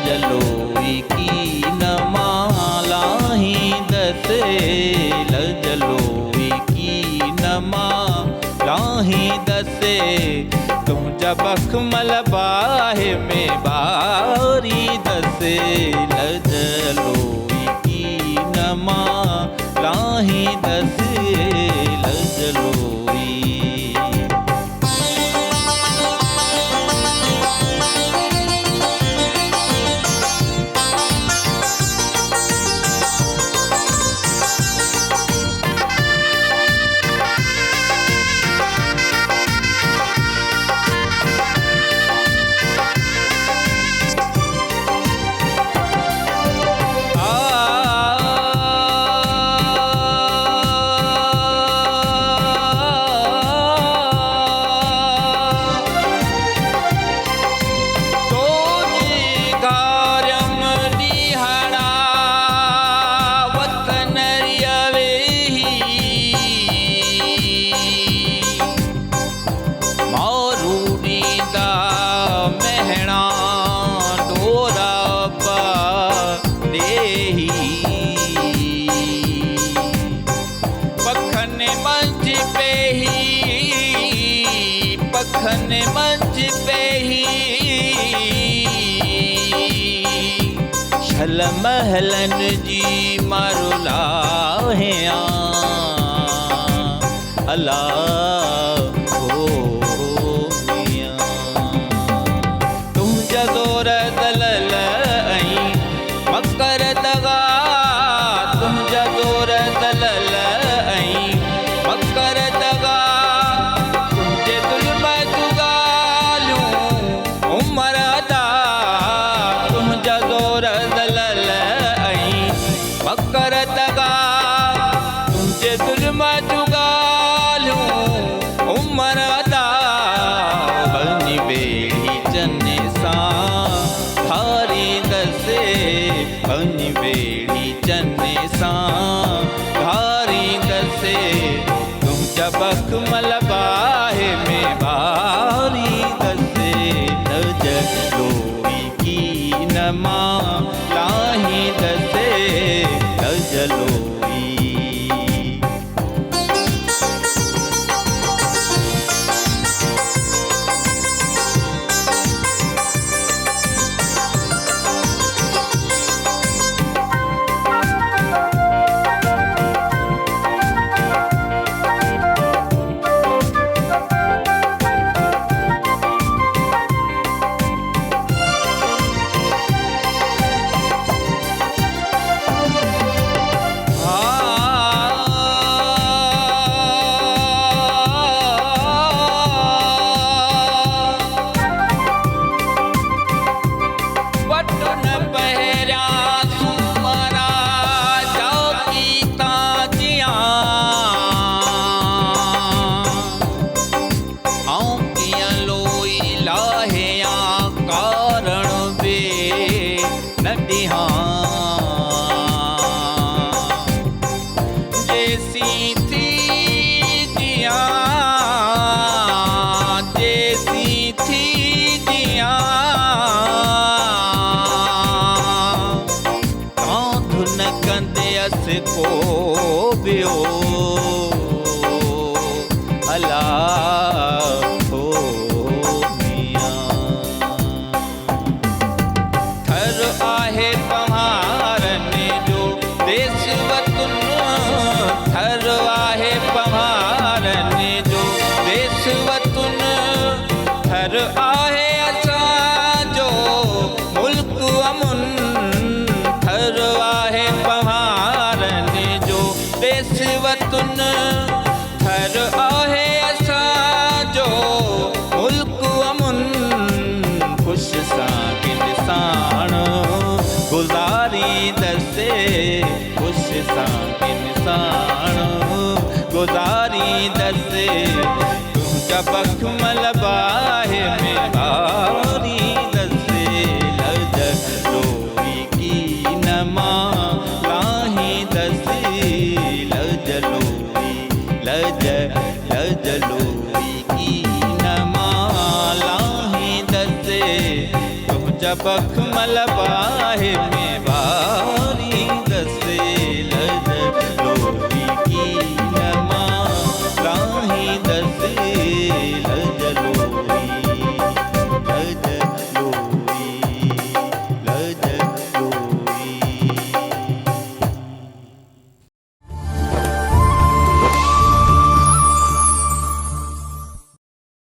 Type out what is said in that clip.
लजलोई की न मालाही दसे लजलोई की न मालाही दसे तुम जब अखमल बाहे में बारी दसे लजलोई की न मालाही दसे लजलोई। पखन मंच पे ही छल महलन जी मारो लाहिया अला हो मिया तुम जदोर दलल आई मकर दगा तुम जदोर दलल आई मकर दगा मकर दगा तुझे जुल्म जुगालूं उमर अदा बनी बेड़ी चने सा धारी दसे बनी बेड़ी चने सा धारी दसे तुम जब अकमल बाहे में बारी दसे लजलोई की न मालाही दसे लजलोई। जैसी थी जिया जैसी थी जिया धुन कंदे अस को बियो अला हो मिया थर आहे पहाड़न जो देश वतन थर आहे पहाड़न जो देश वतन थर आहे असांजो मुल्क अमुन थर आहे पहाड़न जो देश वतन थर आहे असांजो मुल्क अमुन खुश सां इंसान गुज़ारी दसे खुश सां इंसान गुज़ारी दसे तुम जब अखमल बाहे में बारी दसे लजलोई की न मालाही दसे लजलोई लजलोई की न मालाही दसे तुम सब खमल बाहे में